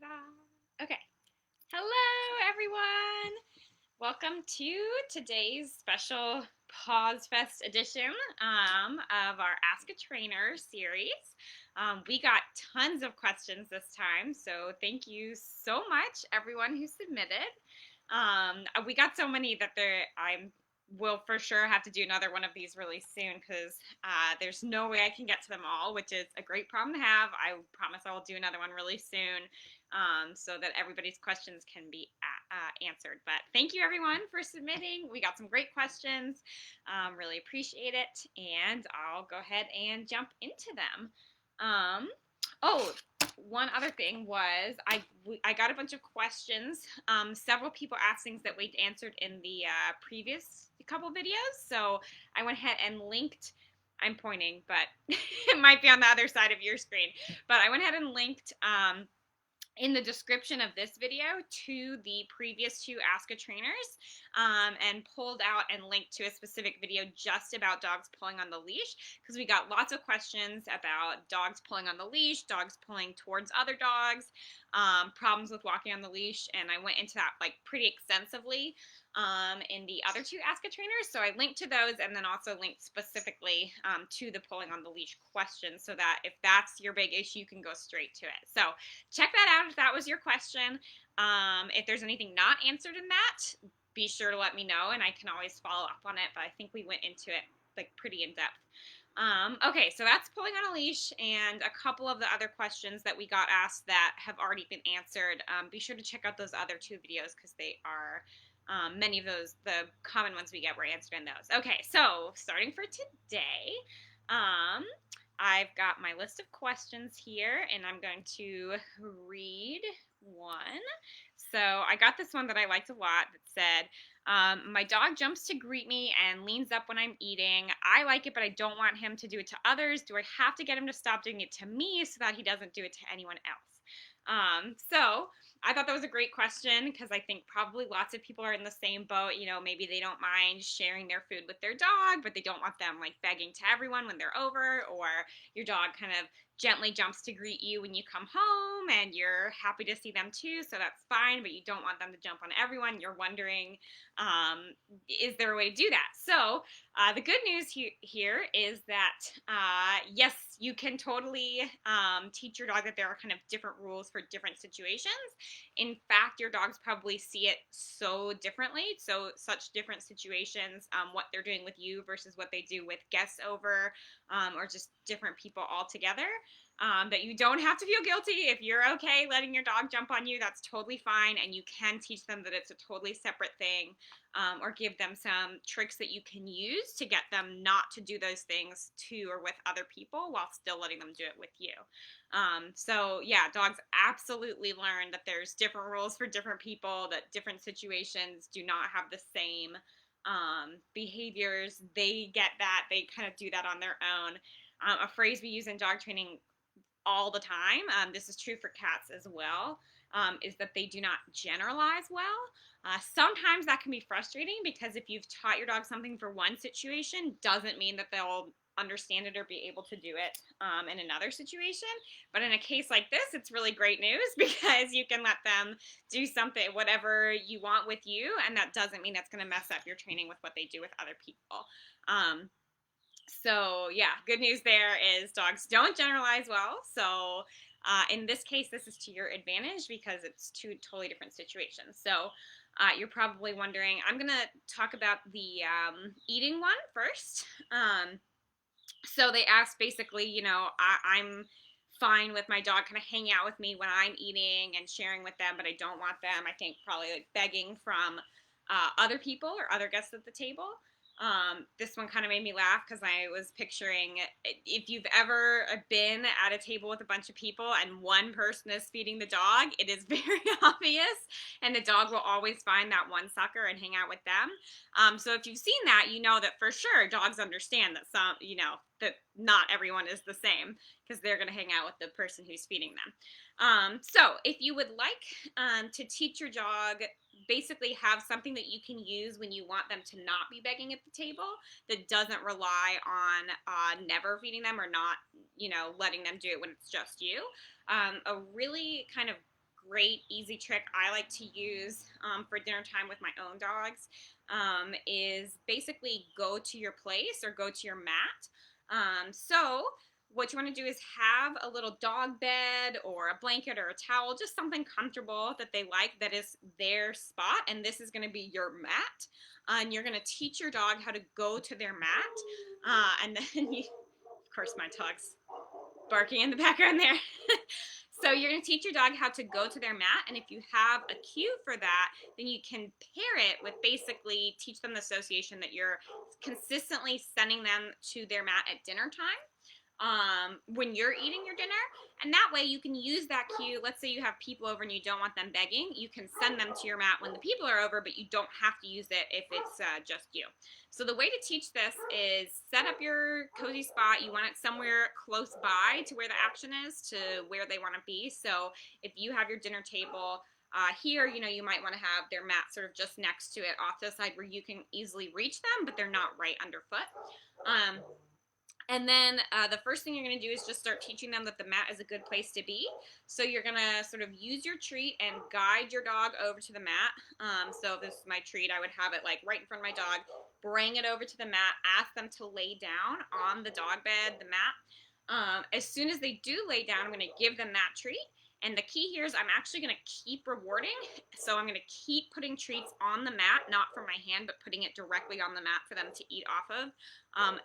Ta-da! Okay. Hello, everyone. Welcome to today's special Pause Fest edition of our Ask a Trainer series. We got tons of questions this time, so thank you so much, everyone who submitted. We got so many that I'm will for sure have to do another one of these really soon because there's no way I can get to them all, which is a great problem to have. I promise I will do another one really soon so that everybody's questions can be answered. But thank you everyone for submitting. We got some great questions. Really appreciate it. And I'll go ahead and jump into them. Oh, one other thing was I got a bunch of questions. Several people asked things that we'd answered in the previous couple videos. So I went ahead and linked. I'm pointing, but it might be on the other side of your screen. But I went ahead and linked in the description of this video to the previous two Ask a Trainers and pulled out and linked to a specific video just about dogs pulling on the leash because we got lots of questions about dogs pulling on the leash, dogs pulling towards other dogs, problems with walking on the leash, and I went into that like pretty extensively in the other two Ask a Trainers. So I linked to those and then also linked specifically to the pulling on the leash question so that if that's your big issue, you can go straight to it. So check that out if that was your question. If there's anything not answered in that, be sure to let me know and I can always follow up on it, but I think we went into it like pretty in depth. Okay, so that's pulling on a leash and a couple of the other questions that we got asked that have already been answered. Be sure to check out those other two videos because they are many of those, the common ones we get were answered in those. Okay, so starting for today, I've got my list of questions here, and I'm going to read one. So I got this one that I liked a lot that said, my dog jumps to greet me and leans up when I'm eating. I like it, but I don't want him to do it to others. Do I have to get him to stop doing it to me so that he doesn't do it to anyone else? So I thought that was a great question because I think probably lots of people are in the same boat. You know, maybe they don't mind sharing their food with their dog, but they don't want them like begging to everyone when they're over, or your dog kind of gently jumps to greet you when you come home and you're happy to see them too, so that's fine, but you don't want them to jump on everyone. You're wondering, is there a way to do that? So the good news here is that yes, you can totally teach your dog that there are kind of different rules for different situations. In fact, your dogs probably see it so differently, so such different situations, what they're doing with you versus what they do with guests over, or just different people altogether. That you don't have to feel guilty if you're okay letting your dog jump on you. That's totally fine, and you can teach them that it's a totally separate thing, or give them some tricks that you can use to get them not to do those things to or with other people while still letting them do it with you. So yeah, dogs absolutely learn that there's different rules for different people, that different situations do not have the same behaviors. They get that. They kind of do that on their own. A phrase we use in dog training all the time, this is true for cats as well, is that they do not generalize well. Sometimes that can be frustrating because if you've taught your dog something for one situation, doesn't mean that they'll understand it or be able to do it in another situation. But in a case like this, it's really great news because you can let them do something, whatever you want with you, and that doesn't mean that's going to mess up your training with what they do with other people. So yeah, good news there is dogs don't generalize well. So in this case, this is to your advantage because it's two totally different situations. So you're probably wondering, I'm going to talk about the eating one first. So they asked basically, you know, I'm fine with my dog kind of hanging out with me when I'm eating and sharing with them, but I don't want them, I think, probably like begging from other people or other guests at the table. This one kind of made me laugh because I was picturing if you've ever been at a table with a bunch of people and one person is feeding the dog, it is very obvious, and the dog will always find that one sucker and hang out with them. So if you've seen that, you know that for sure dogs understand that some, you know, that not everyone is the same because they're going to hang out with the person who's feeding them. So if you would like to teach your dog, basically have something that you can use when you want them to not be begging at the table that doesn't rely on never feeding them or not, you know, letting them do it when it's just you. A really kind of great easy trick I like to use for dinner time with my own dogs is basically go to your place or go to your mat. So what you want to do is have a little dog bed or a blanket or a towel, just something comfortable that they like that is their spot, and this is going to be your mat. And you're going to teach your dog how to go to their mat, and then you, of course my dog's barking in the background there. So you're going to teach your dog how to go to their mat, and if you have a cue for that, then you can pair it with basically teach them the association that you're consistently sending them to their mat at dinner time when you're eating your dinner, and that way you can use that cue. Let's say you have people over and you don't want them begging, you can send them to your mat when the people are over, but you don't have to use it if it's just you. So the way to teach this is set up your cozy spot. You want it somewhere close by to where the action is, to where they want to be. So if you have your dinner table here, you might want to have their mat sort of just next to it off to the side where you can easily reach them, but they're not right underfoot. And then the first thing you're going to do is just start teaching them that the mat is a good place to be. So you're going to sort of use your treat and guide your dog over to the mat. So if this is my treat, I would have it like right in front of my dog, bring it over to the mat, ask them to lay down on the dog bed, the mat. As soon as they do lay down, I'm going to give them that treat. And the key here is I'm actually going to keep rewarding. So I'm going to keep putting treats on the mat, not from my hand, but putting it directly on the mat for them to eat off of,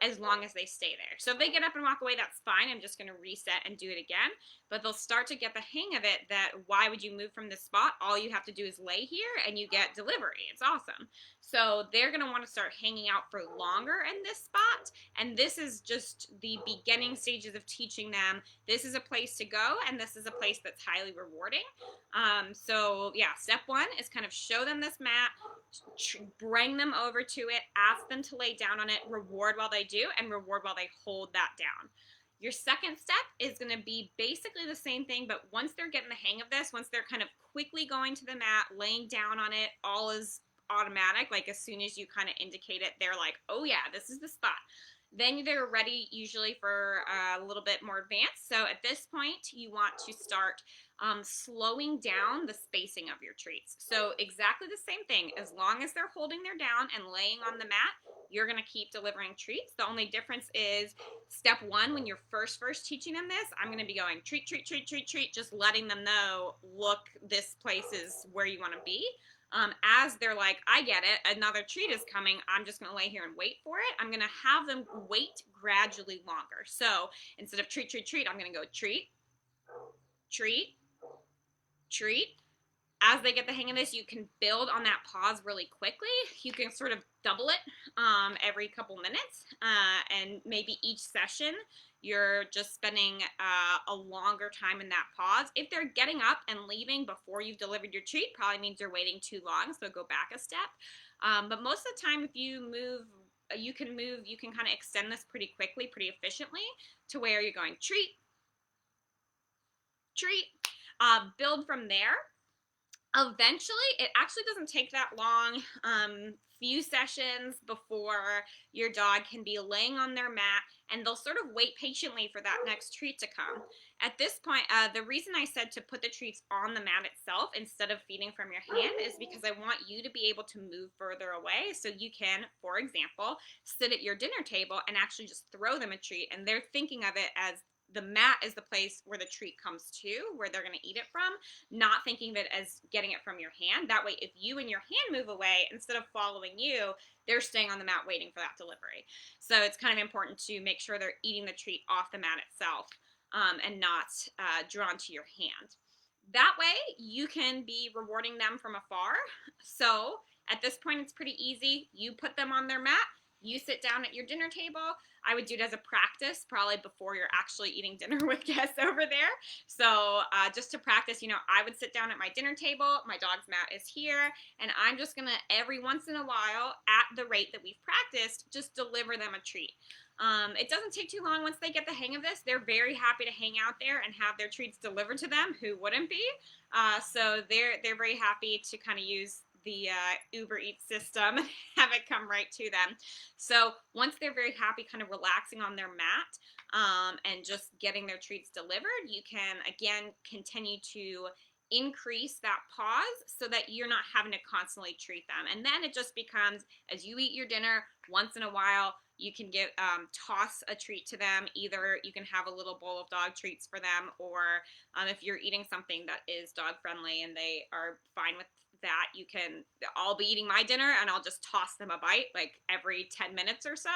as long as they stay there. So if they get up and walk away, that's fine. I'm just going to reset and do it again. But they'll start to get the hang of it that why would you move from this spot? All you have to do is lay here and you get delivery. It's awesome. So they're going to want to start hanging out for longer in this spot. And this is just the beginning stages of teaching them this is a place to go and this is a place that's highly rewarding. So yeah, step one is kind of show them this mat, bring them over to it, ask them to lay down on it, reward while they do, and reward while they hold that down. Your second step is going to be basically the same thing, but once they're getting the hang of this, once they're kind of quickly going to the mat, laying down on it, all is automatic. Like as soon as you kind of indicate it, they're like, oh yeah, this is the spot. Then they're ready usually for a little bit more advanced. So at this point, you want to start slowing down the spacing of your treats. So exactly the same thing. As long as they're holding their down and laying on the mat, you're going to keep delivering treats. The only difference is step one, when you're first teaching them this, I'm going to be going treat, treat, treat, treat, treat, just letting them know, look, this place is where you want to be. As they're like, I get it, another treat is coming, I'm just going to lay here and wait for it. I'm going to have them wait gradually longer. So instead of treat, treat, treat, I'm going to go treat, treat, treat. As they get the hang of this, you can build on that pause really quickly. You can sort of double it every couple minutes, and maybe each session you're just spending a longer time in that pause. If they're getting up and leaving before you've delivered your treat, probably means you're waiting too long, so go back a step. But most of the time, if you move, you can kind of extend this pretty quickly, pretty efficiently, to where you're going treat, treat, build from there. Eventually, it actually doesn't take that long, few sessions before your dog can be laying on their mat, and they'll sort of wait patiently for that next treat to come. At this point, the reason I said to put the treats on the mat itself instead of feeding from your hand is because I want you to be able to move further away, so you can, for example, sit at your dinner table and actually just throw them a treat, and they're thinking of it as the mat is the place where the treat comes to, where they're going to eat it from, not thinking of it as getting it from your hand. That way, if you and your hand move away, instead of following you, they're staying on the mat waiting for that delivery. So it's kind of important to make sure they're eating the treat off the mat itself, and not drawn to your hand. That way, you can be rewarding them from afar. So at this point, it's pretty easy. You put them on their mat. You sit down at your dinner table. I would do it as a practice, probably before you're actually eating dinner with guests over there. So just to practice, I would sit down at my dinner table. My dog's mat is here. And I'm just going to, every once in a while, at the rate that we've practiced, just deliver them a treat. It doesn't take too long once they get the hang of this. They're very happy to hang out there and have their treats delivered to them. Who wouldn't be? So they're very happy to kind of use the Uber Eats system and have it come right to them. So once they're very happy kind of relaxing on their mat and just getting their treats delivered, you can again continue to increase that pause so that you're not having to constantly treat them. And then it just becomes, as you eat your dinner, once in a while you can give toss a treat to them. Either you can have a little bowl of dog treats for them, or if you're eating something that is dog friendly and they are fine with that, I'll be eating my dinner and I'll just toss them a bite like every 10 minutes or so.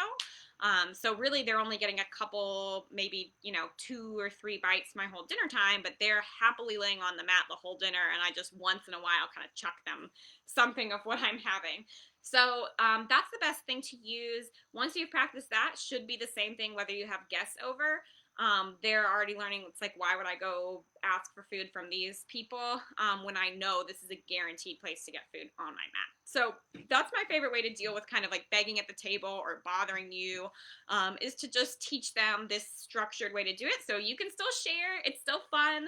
So really they're only getting a couple, maybe, 2 or 3 bites my whole dinner time, but they're happily laying on the mat the whole dinner, and I just once in a while kind of chuck them something of what I'm having. So that's the best thing to use. Once you've practiced that, should be the same thing whether you have guests over. They're already learning. It's like, why would I go ask for food from these people when I know this is a guaranteed place to get food on my mat? So that's my favorite way to deal with kind of like begging at the table or bothering you, is to just teach them this structured way to do it. So you can still share. It's still fun.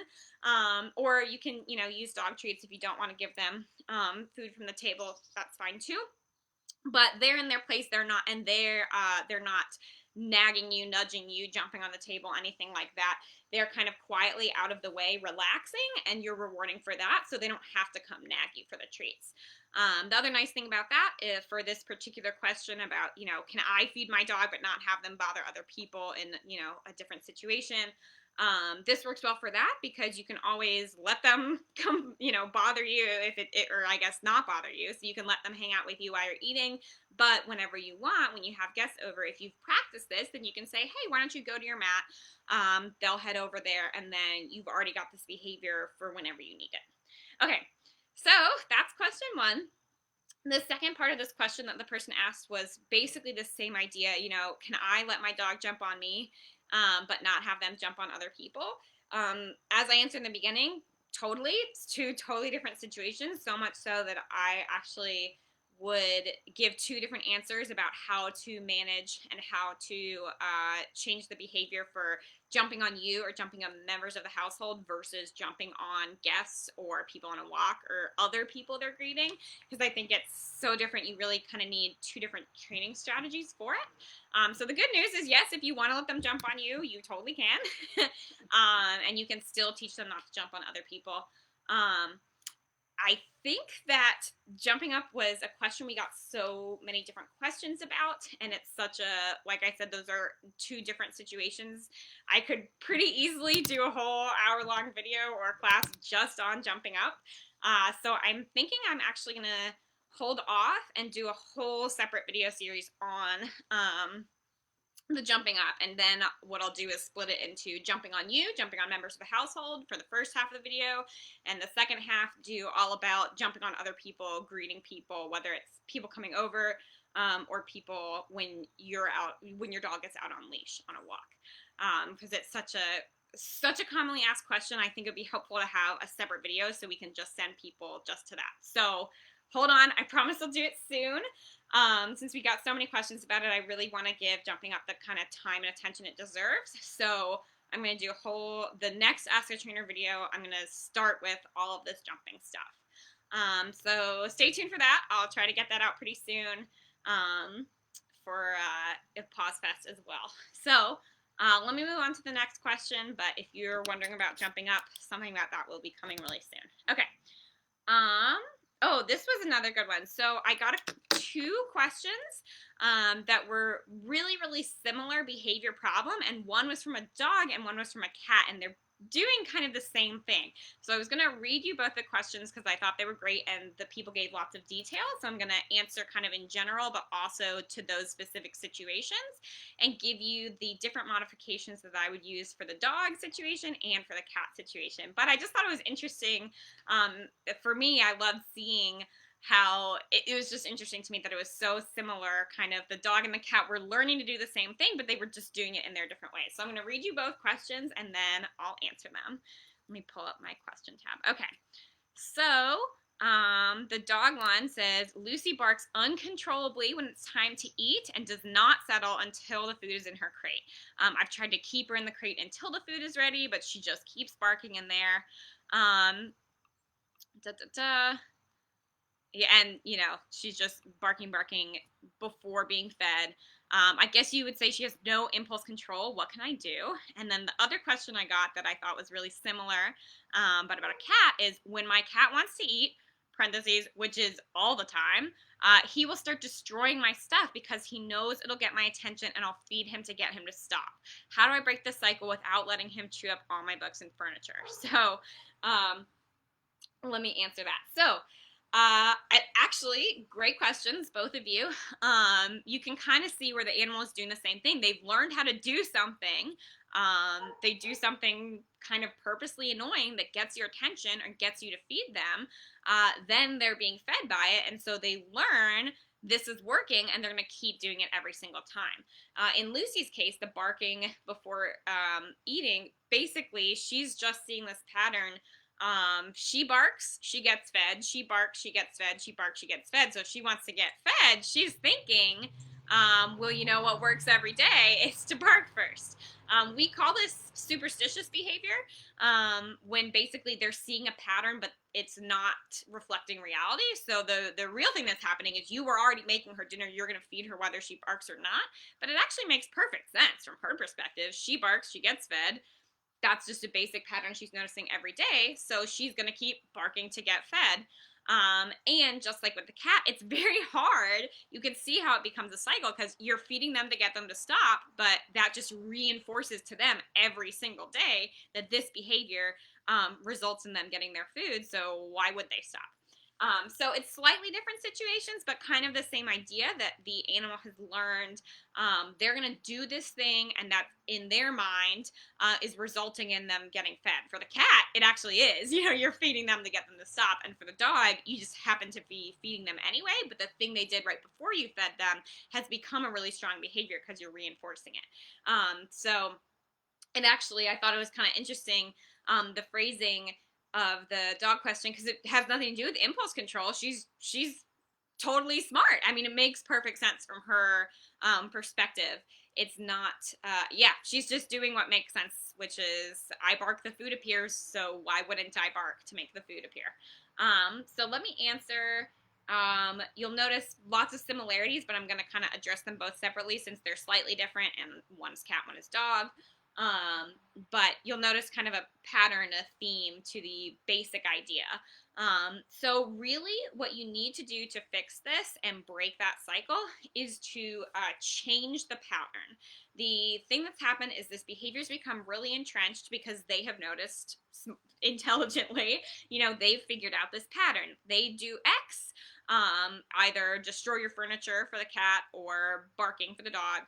Or you can, use dog treats if you don't want to give them food from the table. That's fine too. But they're in their place. They're not not nagging you, nudging you, jumping on the table, anything like that. They're kind of quietly out of the way, relaxing, and you're rewarding for that, so they don't have to come nag you for the treats. The other nice thing about that is, for this particular question about, can I feed my dog but not have them bother other people in, a different situation? This works well for that because you can always let them come, bother you or I guess not bother you. So you can let them hang out with you while you're eating. But whenever you want, when you have guests over, if you've practiced this, then you can say, hey, why don't you go to your mat? They'll head over there, and then you've already got this behavior for whenever you need it. Okay, so that's question 1. The second part of this question that the person asked was basically the same idea. Can I let my dog jump on me, but not have them jump on other people? As I answered in the beginning, totally. It's 2 totally different situations, so much so that I actually would give 2 different answers about how to manage and how to change the behavior for jumping on you or jumping on members of the household versus jumping on guests or people on a walk or other people they're greeting, because I think it's so different. You really kind of need 2 different training strategies for it. So the good news is, yes, if you want to let them jump on you, you totally can. And you can still teach them not to jump on other people. I think that jumping up was a question we got so many different questions about, and it's such a, like I said, those are 2 different situations. I could pretty easily do a whole hour-long video or class just on jumping up. So I'm thinking I'm actually going to hold off and do a whole separate video series on the jumping up, and then what I'll do is split it into jumping on you, jumping on members of the household for the first half of the video, and the second half do all about jumping on other people, greeting people, whether it's people coming over or people when your dog is out on leash on a walk, because it's such a commonly asked question. I think it'd be helpful to have a separate video so we can just send people just to that. So hold on, I promise I'll do it soon. Since we got so many questions about it, I really want to give jumping up the kind of time and attention it deserves. So I'm going to do the next Ask a Trainer video, I'm going to start with all of this jumping stuff. So stay tuned for that. I'll try to get that out pretty soon for Paws Fest as well. So let me move on to the next question, but if you're wondering about jumping up, something about that will be coming really soon. Okay. Oh, this was another good one. So I got 2 questions that were really, really similar behavior problem, and one was from a dog and one was from a cat, and they're doing kind of the same thing. So I was going to read you both the questions because I thought they were great and the people gave lots of detail. So I'm going to answer kind of in general, but also to those specific situations, and give you the different modifications that I would use for the dog situation and for the cat situation. But I just thought it was interesting. For me, I loved seeing how it was just interesting to me that it was so similar. Kind of the dog and the cat were learning to do the same thing, but they were just doing it in their different ways. So I'm going to read you both questions and then I'll answer them. Let me pull up my question tab. Okay, so the dog one says, Lucy barks uncontrollably when it's time to eat and does not settle until the food is in her crate. I've tried to keep her in the crate until the food is ready, but she just keeps barking in there. Yeah, and she's just barking before being fed. I guess you would say she has no impulse control. What can I do? And then the other question I got that I thought was really similar, but about a cat, is when my cat wants to eat, parentheses, which is all the time, he will start destroying my stuff because he knows it'll get my attention, and I'll feed him to get him to stop. How do I break this cycle without letting him chew up all my books and furniture? So, let me answer that. So, actually, great questions, both of you. You can kind of see where the animal is doing the same thing. They've learned how to do something. They do something kind of purposely annoying that gets your attention or gets you to feed them. Then they're being fed by it, and so they learn this is working, and they're going to keep doing it every single time. In Lucy's case, the barking before eating, basically, she's just seeing this pattern. She barks, she gets fed. She barks, she gets fed. She barks, she gets fed. So if she wants to get fed, she's thinking, well, what works every day is to bark first. We call this superstitious behavior, when basically they're seeing a pattern, but it's not reflecting reality. So the real thing that's happening is you were already making her dinner. You're going to feed her whether she barks or not. But it actually makes perfect sense from her perspective. She barks, she gets fed. That's just a basic pattern she's noticing every day. So she's going to keep barking to get fed. And just like with the cat, it's very hard. You can see how it becomes a cycle because you're feeding them to get them to stop, but that just reinforces to them every single day that this behavior results in them getting their food. So why would they stop? So it's slightly different situations, but kind of the same idea that the animal has learned they're going to do this thing, and that in their mind is resulting in them getting fed. For the cat, it actually is. You're feeding them to get them to stop. And for the dog, you just happen to be feeding them anyway, but the thing they did right before you fed them has become a really strong behavior because you're reinforcing it. And actually, I thought it was kind of interesting, the phrasing of the dog question, because it has nothing to do with impulse control. She's totally smart. I mean, it makes perfect sense from her perspective. It's not, she's just doing what makes sense, which is I bark, the food appears, so why wouldn't I bark to make the food appear? So let me answer. You'll notice lots of similarities, but I'm going to kind of address them both separately since they're slightly different, and one is cat, one is dog. But you'll notice kind of a pattern, a theme to the basic idea. So really what you need to do to fix this and break that cycle is to change the pattern. The thing that's happened is this behavior's become really entrenched because they have noticed intelligently, they've figured out this pattern. They do X, either destroy your furniture for the cat or barking for the dog,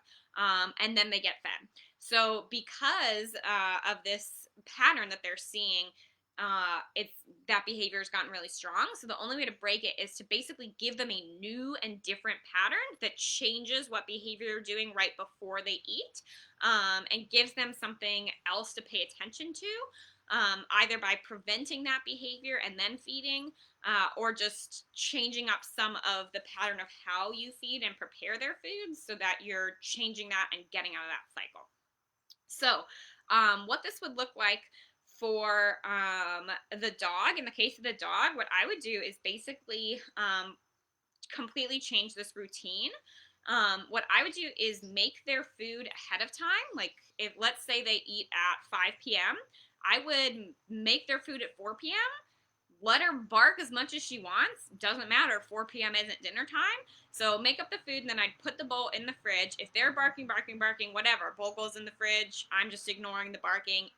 and then they get fed. So because of this pattern that they're seeing, it's that behavior has gotten really strong. So the only way to break it is to basically give them a new and different pattern that changes what behavior they're doing right before they eat, and gives them something else to pay attention to, either by preventing that behavior and then feeding, or just changing up some of the pattern of how you feed and prepare their foods so that you're changing that and getting out of that cycle. So what this would look like for the dog, in the case of the dog, what I would do is basically completely change this routine. What I would do is make their food ahead of time. Like if, let's say they eat at 5 p.m., I would make their food at 4 p.m., let her bark as much as she wants. Doesn't matter. 4 p.m. isn't dinner time. So make up the food, and then I'd put the bowl in the fridge. If they're barking, whatever, bowl goes in the fridge. I'm just ignoring the barking.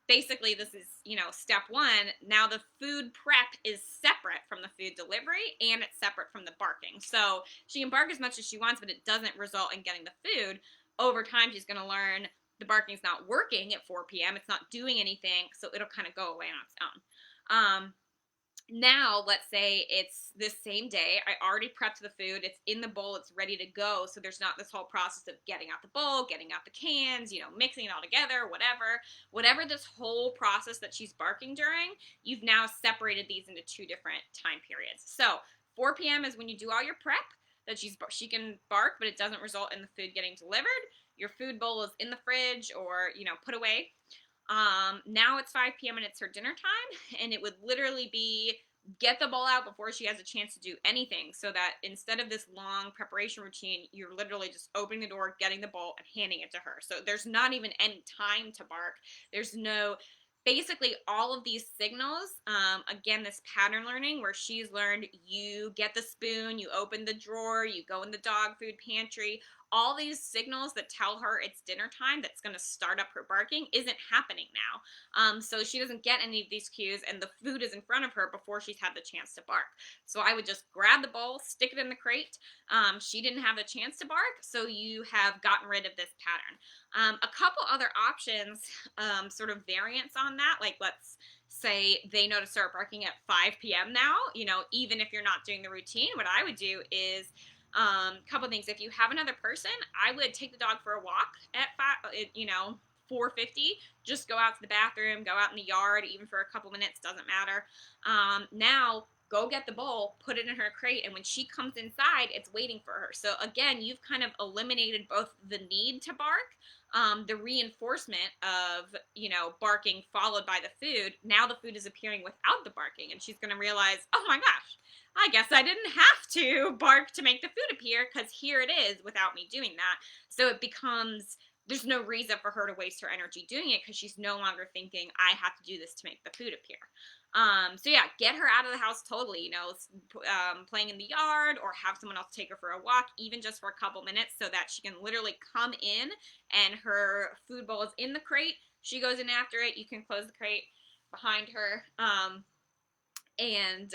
Basically, this is, step one. Now the food prep is separate from the food delivery, and it's separate from the barking. So she can bark as much as she wants, but it doesn't result in getting the food. Over time, she's going to learn the barking's not working at 4 p.m. It's not doing anything, so it'll kind of go away on its own. Now, let's say it's this same day. I already prepped the food. It's in the bowl. It's ready to go. So there's not this whole process of getting out the bowl, getting out the cans, mixing it all together, whatever. Whatever this whole process that she's barking during, you've now separated these into two different time periods. So 4 p.m. is when you do all your prep, that she can bark, but it doesn't result in the food getting delivered. Your food bowl is in the fridge or, put away. Now it's 5 p.m. and it's her dinner time, and it would literally be get the bowl out before she has a chance to do anything, so that instead of this long preparation routine, you're literally just opening the door, getting the bowl, and handing it to her. So there's not even any time to bark. There's no, basically all of these signals, again, this pattern learning where she's learned you get the spoon, you open the drawer, you go in the dog food pantry, all these signals that tell her it's dinner time, that's going to start up her barking, isn't happening now. So she doesn't get any of these cues, and the food is in front of her before she's had the chance to bark. So I would just grab the bowl, stick it in the crate. She didn't have a chance to bark, so you have gotten rid of this pattern. A couple other options, sort of variants on that, like let's say they know to start barking at 5 p.m. now, even if you're not doing the routine, what I would do is couple things. If you have another person, I would take the dog for a walk at 4:50. Just go out to the bathroom, go out in the yard, even for a couple minutes, doesn't matter. Now go get the bowl, put it in her crate, and when she comes inside, it's waiting for her. So again, you've kind of eliminated both the need to bark, the reinforcement of, barking followed by the food. Now the food is appearing without the barking, and she's going to realize, oh my gosh, I guess I didn't have to bark to make the food appear, because here it is without me doing that. So it becomes, there's no reason for her to waste her energy doing it, because she's no longer thinking, I have to do this to make the food appear. So yeah, get her out of the house totally, playing in the yard, or have someone else take her for a walk, even just for a couple minutes, so that she can literally come in and her food bowl is in the crate. She goes in after it. You can close the crate behind her. And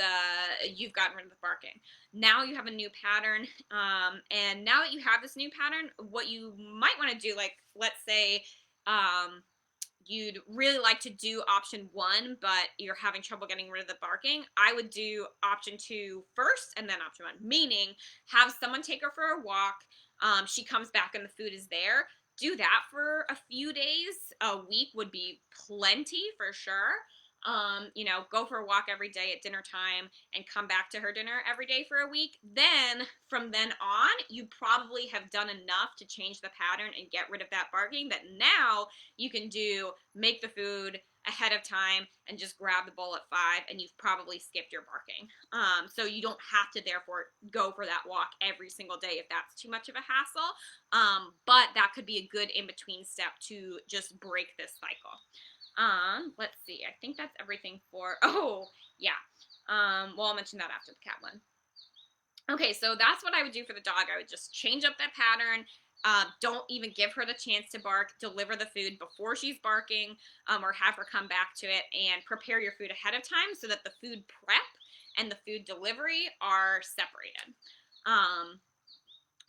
you've gotten rid of the barking. Now you have a new pattern, and now that you have this new pattern, what you might want to do, like let's say you'd really like to do option 1, but you're having trouble getting rid of the barking, I would do option 2 first and then option 1, meaning have someone take her for a walk, she comes back and the food is there. Do that for a few days. A week would be plenty for sure. Go for a walk every day at dinner time and come back to her dinner every day for a week. Then from then on, you probably have done enough to change the pattern and get rid of that barking, that now you can make the food ahead of time and just grab the bowl at 5, and you've probably skipped your barking. So you don't have to therefore go for that walk every single day if that's too much of a hassle. But that could be a good in-between step to just break this cycle. Let's see. I think that's everything for, oh, yeah. Well, I'll mention that after the cat one. Okay, so that's what I would do for the dog. I would just change up that pattern. Don't even give her the chance to bark. Deliver the food before she's barking, or have her come back to it, and prepare your food ahead of time so that the food prep and the food delivery are separated.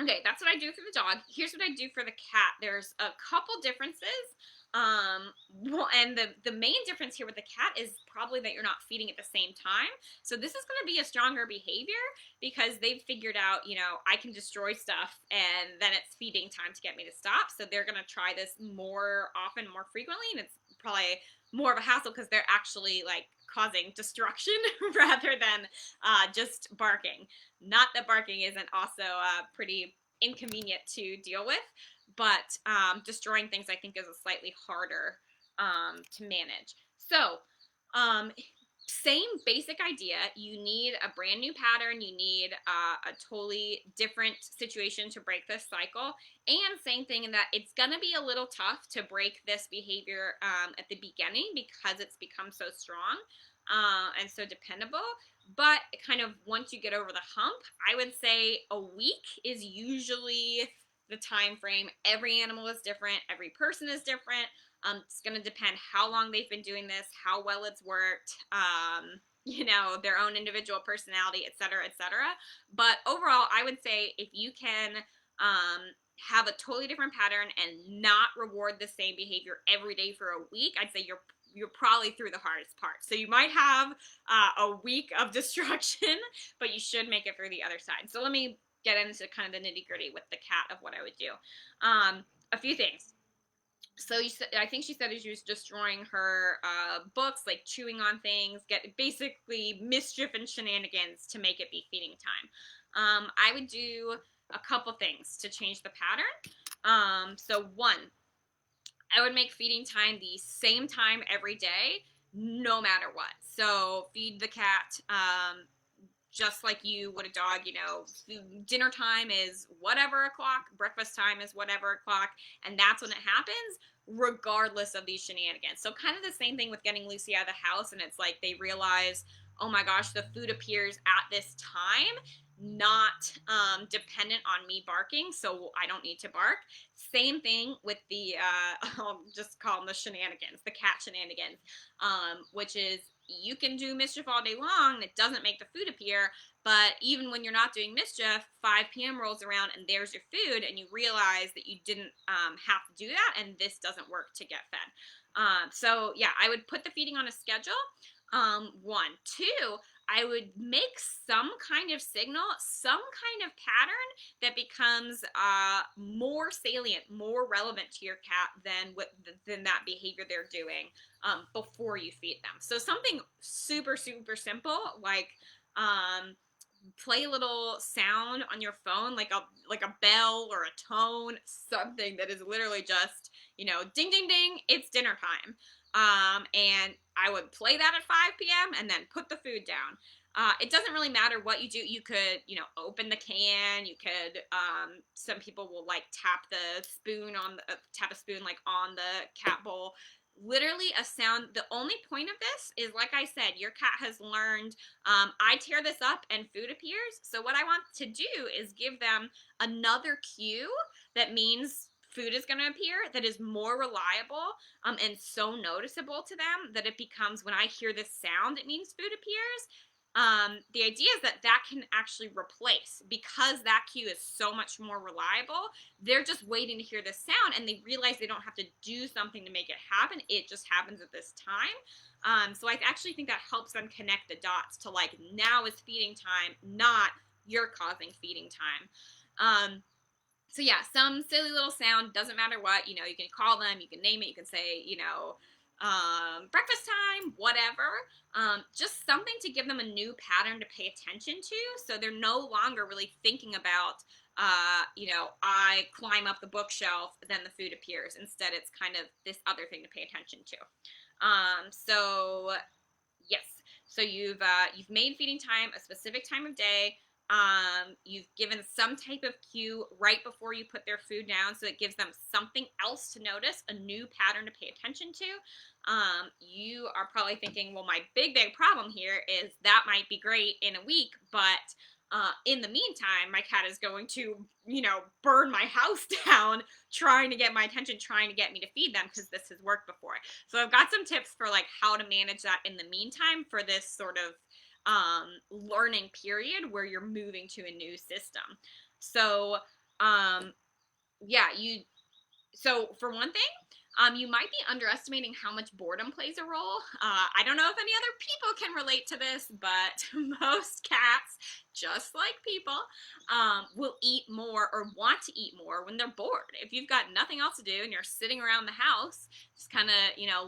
Okay, that's what I do for the dog. Here's what I do for the cat. There's a couple differences. And the main difference here with the cat is probably that you're not feeding at the same time. So this is going to be a stronger behavior, because they've figured out, I can destroy stuff and then it's feeding time to get me to stop. So they're going to try this more often, more frequently, and it's probably more of a hassle because they're actually like causing destruction rather than just barking. Not that barking isn't also pretty inconvenient to deal with, but destroying things I think is a slightly harder to manage. So same basic idea. You need a brand new pattern. You need a totally different situation to break this cycle. And same thing in that it's going to be a little tough to break this behavior at the beginning, because it's become so strong and so dependable. But kind of once you get over the hump, I would say a week is usually the time frame. Every animal is different. Every person is different. It's going to depend how long they've been doing this, how well it's worked, their own individual personality, et cetera, et cetera. But overall, I would say if you can have a totally different pattern and not reward the same behavior every day for a week, I'd say you're probably through the hardest part. So you might have a week of destruction, but you should make it through the other side. So let me get into kind of the nitty-gritty with the cat of what I would do. A few things. So I think she said she was destroying her books, like chewing on things, basically mischief and shenanigans to make it be feeding time. I would do a couple things to change the pattern. So one, I would make feeding time the same time every day, no matter what. So feed the cat just like you would a dog. Dinner time is whatever o'clock, breakfast time is whatever o'clock, and that's when it happens, regardless of these shenanigans. So kind of the same thing with getting Lucy out of the house, and it's like they realize, oh my gosh, the food appears at this time, not dependent on me barking, so I don't need to bark. Same thing with the, I'll just call them the shenanigans, the cat shenanigans, which is you can do mischief all day long and it doesn't make the food appear, but even when you're not doing mischief, 5 p.m. rolls around and there's your food, and you realize that you didn't have to do that, and this doesn't work to get fed. So yeah, I would put the feeding on a schedule. 1. 2, I would make some kind of signal, some kind of pattern that becomes more salient, more relevant to your cat than that behavior they're doing before you feed them. So something super, super simple, like play a little sound on your phone, like a bell or a tone, something that is literally just, ding, ding, ding, it's dinner time. And I would play that at 5 p.m. and then put the food down. It doesn't really matter what you do. You could, open the can. You could, some people will like tap a spoon like on the cat bowl. Literally a sound. The only point of this is, like I said, your cat has learned, I tear this up and food appears. So what I want to do is give them another cue that means food is going to appear, that is more reliable and so noticeable to them that it becomes, when I hear this sound, it means food appears. The idea is that can actually replace, because that cue is so much more reliable. They're just waiting to hear this sound, and they realize they don't have to do something to make it happen. It just happens at this time. So I actually think that helps them connect the dots to, like, now is feeding time, not you're causing feeding time. So yeah, some silly little sound, doesn't matter what, you can call them, you can name it, you can say, breakfast time, whatever. Just something to give them a new pattern to pay attention to, so they're no longer really thinking about, I climb up the bookshelf, then the food appears. Instead, it's kind of this other thing to pay attention to. So yes, so you've made feeding time a specific time of day. You've given some type of cue right before you put their food down, so it gives them something else to notice, a new pattern to pay attention to. You are probably thinking, well, my big problem here is that might be great in a week, but in the meantime, my cat is going to, burn my house down trying to get my attention, trying to get me to feed them, because this has worked before. So I've got some tips for like how to manage that in the meantime for this sort of learning period where you're moving to a new system. So yeah, so for one thing, you might be underestimating how much boredom plays a role. I don't know if any other people can relate to this, but most cats, just like people, will eat more or want to eat more when they're bored. If you've got nothing else to do and you're sitting around the house, just kind of,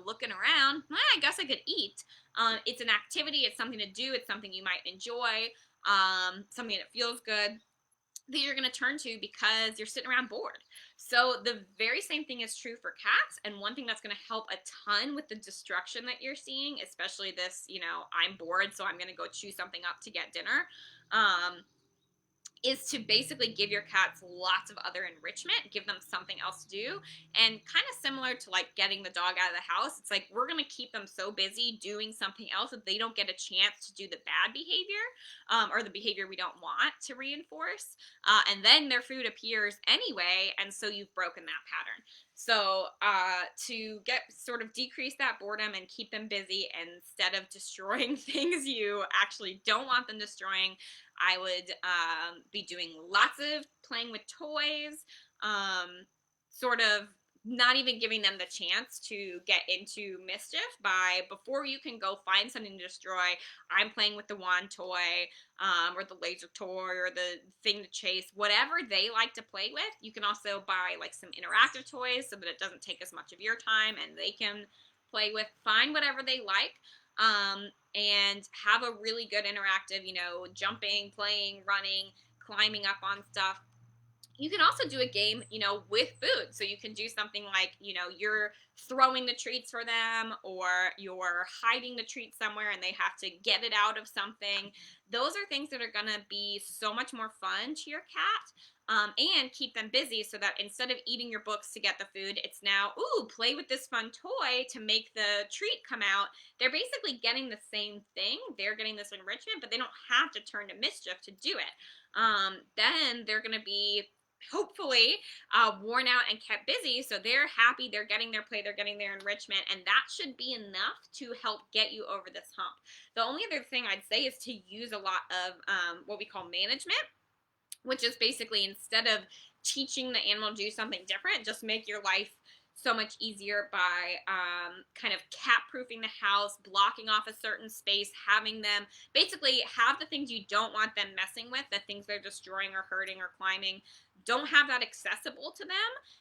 looking around, I guess I could eat. It's an activity, it's something to do, it's something you might enjoy, something that feels good, that you're going to turn to because you're sitting around bored. So the very same thing is true for cats, and one thing that's going to help a ton with the destruction that you're seeing, especially this, I'm bored, so I'm going to go chew something up to get dinner, is to basically give your cats lots of other enrichment, give them something else to do, and kind of similar to like getting the dog out of the house, it's like we're going to keep them so busy doing something else that they don't get a chance to do the bad behavior, or the behavior we don't want to reinforce, and then their food appears anyway, and so you've broken that pattern. So to decrease that boredom and keep them busy instead of destroying things you actually don't want them destroying, I would be doing lots of playing with toys, sort of not even giving them the chance to get into mischief by, before you can go find something to destroy, I'm playing with the wand toy, or the laser toy, or the thing to chase, whatever they like to play with. You can also buy like some interactive toys so that it doesn't take as much of your time and they can play with, find whatever they like. And have a really good interactive, jumping, playing, running, climbing up on stuff, You can also do a game, with food. So you can do something like, you're throwing the treats for them, or you're hiding the treats somewhere and they have to get it out of something. Those are things that are going to be so much more fun to your cat. And keep them busy, so that instead of eating your books to get the food, it's now, ooh, play with this fun toy to make the treat come out. They're basically getting the same thing. They're getting this enrichment, but they don't have to turn to mischief to do it. Then they're going to be hopefully worn out and kept busy, so they're happy, they're getting their play, they're getting their enrichment, and that should be enough to help get you over this hump. The only other thing I'd say is to use a lot of what we call management, which is basically, instead of teaching the animal to do something different, just make your life so much easier by kind of cat proofing the house, blocking off a certain space, having them basically have the things you don't want them messing with, the things they're destroying or hurting or climbing, don't have that accessible to them,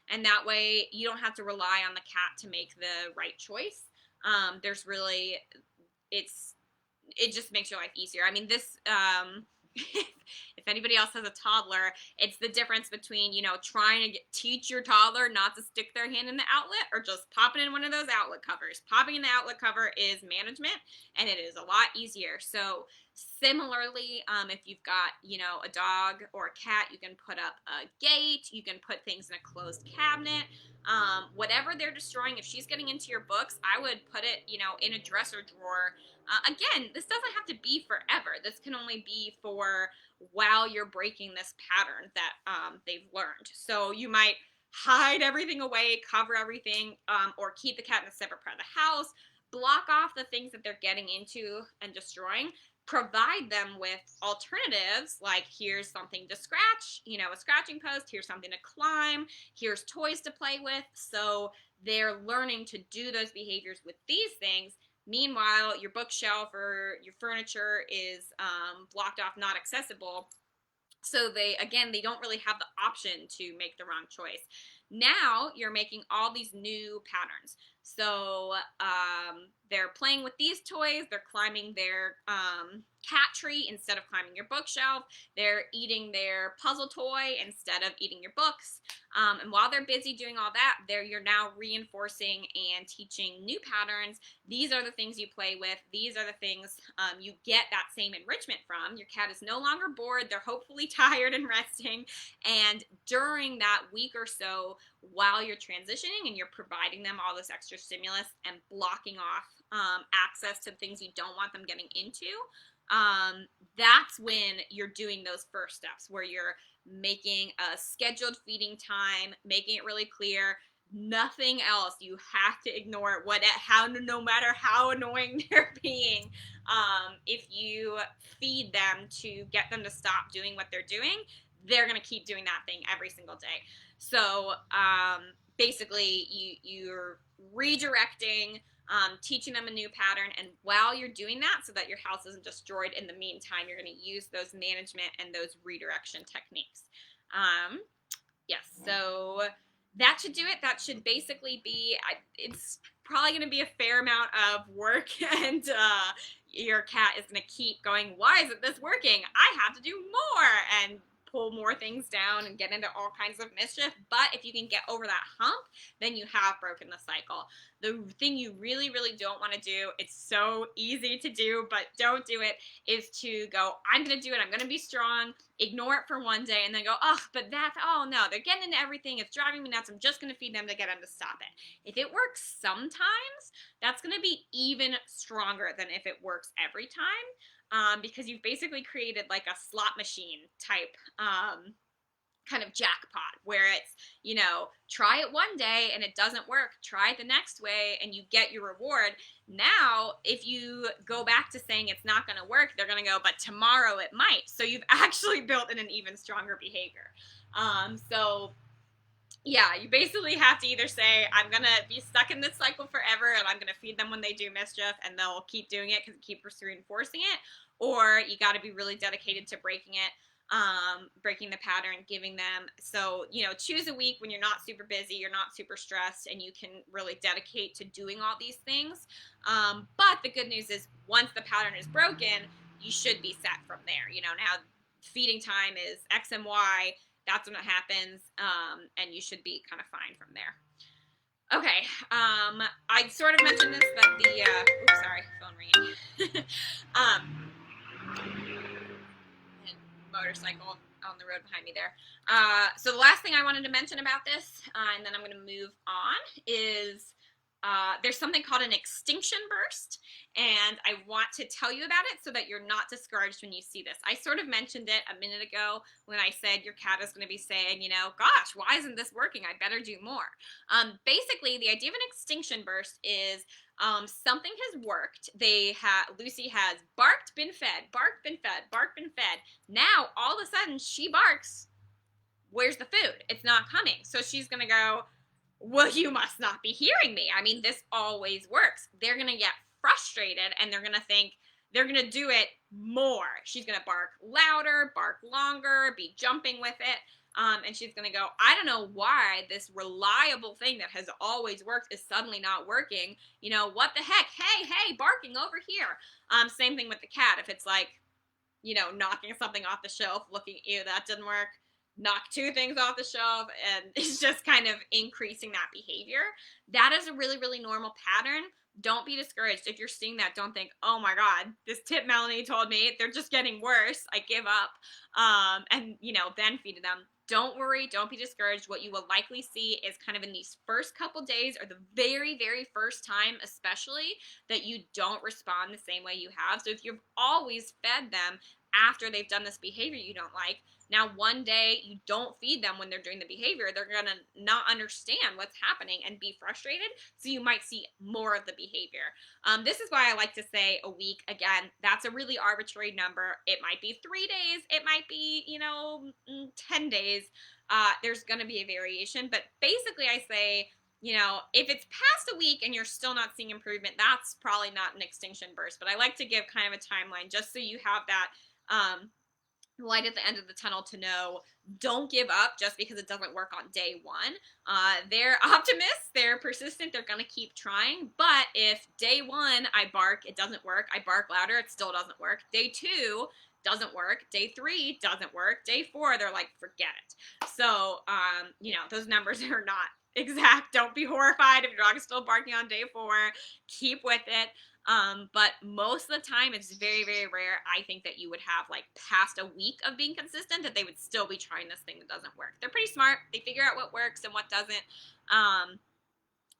and that way you don't have to rely on the cat to make the right choice. There's really, it just makes your life easier. I mean, this if anybody else has a toddler, it's the difference between, trying to teach your toddler not to stick their hand in the outlet, or just popping in one of those outlet covers. Popping in the outlet cover is management, and it is a lot easier. So similarly, if you've got, a dog or a cat, you can put up a gate, you can put things in a closed cabinet. Whatever they're destroying, if she's getting into your books, I would put it, in a dresser drawer. Again, this doesn't have to be forever. This can only be for while you're breaking this pattern that they've learned. So you might hide everything away, cover everything, or keep the cat in a separate part of the house, block off the things that they're getting into and destroying, provide them with alternatives, like here's something to scratch, a scratching post, here's something to climb, here's toys to play with. So they're learning to do those behaviors with these things. Meanwhile, your bookshelf or your furniture is blocked off, not accessible. So they don't really have the option to make the wrong choice. Now you're making all these new patterns. So they're playing with these toys, they're climbing their cat tree instead of climbing your bookshelf, they're eating their puzzle toy instead of eating your books. And while they're busy doing all that, you're now reinforcing and teaching new patterns. These are the things you play with. These are the things you get that same enrichment from. Your cat is no longer bored. They're hopefully tired and resting. And during that week or so, while you're transitioning and you're providing them all this extra stimulus and blocking off access to things you don't want them getting into, that's when you're doing those first steps, where you're making a scheduled feeding time, making it really clear, nothing else. You have to ignore no matter how annoying they're being. If you feed them to get them to stop doing what they're doing, they're going to keep doing that thing every single day. So basically, you're redirecting, teaching them a new pattern, and while you're doing that, so that your house isn't destroyed in the meantime, you're going to use those management and those redirection techniques. Yes, so that should do it. That should basically be, it's probably going to be a fair amount of work, and your cat is going to keep going, why isn't this working? I have to do more, and pull more things down and get into all kinds of mischief. But if you can get over that hump, then you have broken the cycle. The thing you really, really don't want to do, it's so easy to do, but don't do it, is to go, I'm going to do it, I'm going to be strong, ignore it for one day, and then go, oh no, they're getting into everything, it's driving me nuts, I'm just going to feed them to get them to stop it. If it works sometimes, that's going to be even stronger than if it works every time. Because you've basically created like a slot machine type kind of jackpot, where it's, try it one day and it doesn't work, try it the next way and you get your reward. Now, if you go back to saying it's not going to work, they're going to go, but tomorrow it might. So you've actually built in an even stronger behavior. So yeah, you basically have to either say, I'm going to be stuck in this cycle forever and I'm going to feed them when they do mischief and they'll keep doing it because you keep reinforcing it, or you got to be really dedicated to breaking it, breaking the pattern, giving them, so, choose a week when you're not super busy, you're not super stressed, and you can really dedicate to doing all these things. But the good news is, once the pattern is broken, you should be set from there. Now feeding time is X and Y. that's when it happens, and you should be kind of fine from there. Okay, I sort of mentioned this, but the, oops, sorry, phone ringing. And motorcycle on the road behind me there. So the last thing I wanted to mention about this, and then I'm going to move on, is there's something called an extinction burst, and I want to tell you about it so that you're not discouraged when you see this. I sort of mentioned it a minute ago when I said your cat is going to be saying, you know, gosh, why isn't this working? I better do more. Basically, the idea of an extinction burst is something has worked. Lucy has barked, been fed, barked, been fed, barked, been fed. Now, all of a sudden, she barks. Where's the food? It's not coming. So she's going to go, well, you must not be hearing me. I mean, this always works. They're going to get frustrated, and they're going to think they're going to do it more. She's going to bark louder, bark longer, be jumping with it. And she's going to go, I don't know why this reliable thing that has always worked is suddenly not working. You know, what the heck? Hey, barking over here. Same thing with the cat. If it's like, you know, knocking something off the shelf, looking, ew, that didn't work. Knock two things off the shelf, and it's just kind of increasing that behavior. That is a really, really normal pattern. Don't be discouraged. If you're seeing that, don't think, oh my God, this tip Melanie told me, they're just getting worse. I give up. And, you know, then feed them. Don't worry. Don't be discouraged. What you will likely see is kind of in these first couple days, or the very, very first time especially, that you don't respond the same way you have. So if you've always fed them after they've done this behavior you don't like, now one day you don't feed them when they're doing the behavior, they're going to not understand what's happening and be frustrated, so you might see more of the behavior. This is why I like to say a week. Again, that's a really arbitrary number. It might be 3 days. It might be, you know, 10 days. There's going to be a variation, but basically I say, you know, if it's past a week and you're still not seeing improvement, that's probably not an extinction burst. But I like to give kind of a timeline just so you have that light at the end of the tunnel to know, don't give up just because it doesn't work on day one. They're optimists, they're persistent, they're going to keep trying. But if day one I bark, it doesn't work, I bark louder, it still doesn't work. Day two doesn't work. Day three doesn't work. Day four, they're like, forget it. So, you know, those numbers are not exact. Don't be horrified if your dog is still barking on day four. Keep with it. But most of the time, it's very, very rare, I think, that you would have like past a week of being consistent that they would still be trying this thing that doesn't work. They're pretty smart. They figure out what works and what doesn't.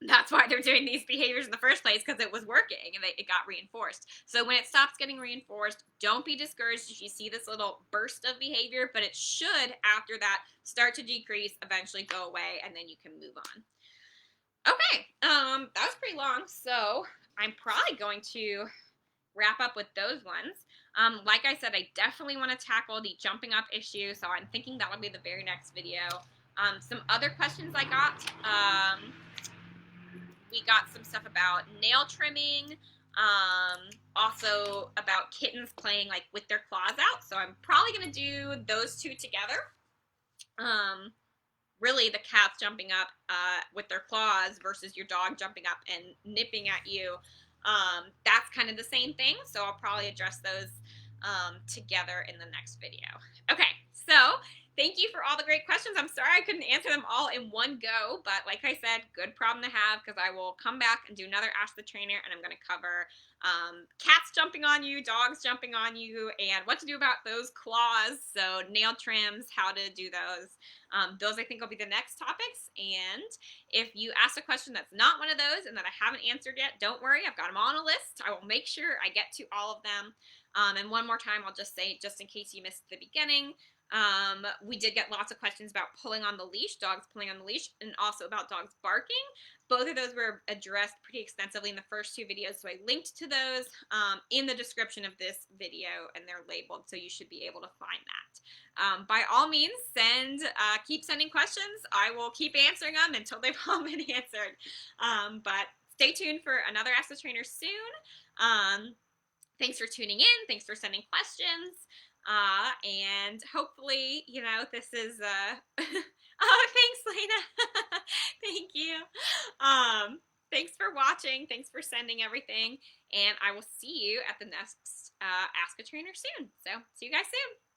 That's why they're doing these behaviors in the first place, because it was working and it got reinforced. So when it stops getting reinforced, don't be discouraged if you see this little burst of behavior, but it should, after that, start to decrease, eventually go away, and then you can move on. Okay, that was pretty long, so I'm probably going to wrap up with those ones. Like I said, I definitely want to tackle the jumping up issue, so I'm thinking that'll be the very next video. Some other questions I got, we got some stuff about nail trimming, also about kittens playing like with their claws out, so I'm probably going to do those two together. Really, the cats jumping up with their claws versus your dog jumping up and nipping at you, that's kind of the same thing, so I'll probably address those together in the next video. Okay, so thank you for all the great questions. I'm sorry I couldn't answer them all in one go, but like I said, good problem to have, because I will come back and do another Ask the Trainer, and I'm going to cover cats jumping on you, dogs jumping on you, and what to do about those claws. So nail trims, how to do those. Those I think will be the next topics. And if you ask a question that's not one of those and that I haven't answered yet, don't worry, I've got them all on a list. I will make sure I get to all of them. And one more time, I'll just say, just in case you missed the beginning, we did get lots of questions about pulling on the leash, dogs pulling on the leash, and also about dogs barking. Both of those were addressed pretty extensively in the first two videos, so I linked to those in the description of this video, and they're labeled, so you should be able to find that. By all means, keep sending questions. I will keep answering them until they've all been answered. But stay tuned for another Ask the Trainer soon. Thanks for tuning in. Thanks for sending questions. And hopefully, you know, this is, oh, thanks, Lena. Thank you. Thanks for watching. Thanks for sending everything. And I will see you at the next Ask a Trainer soon. So, see you guys soon.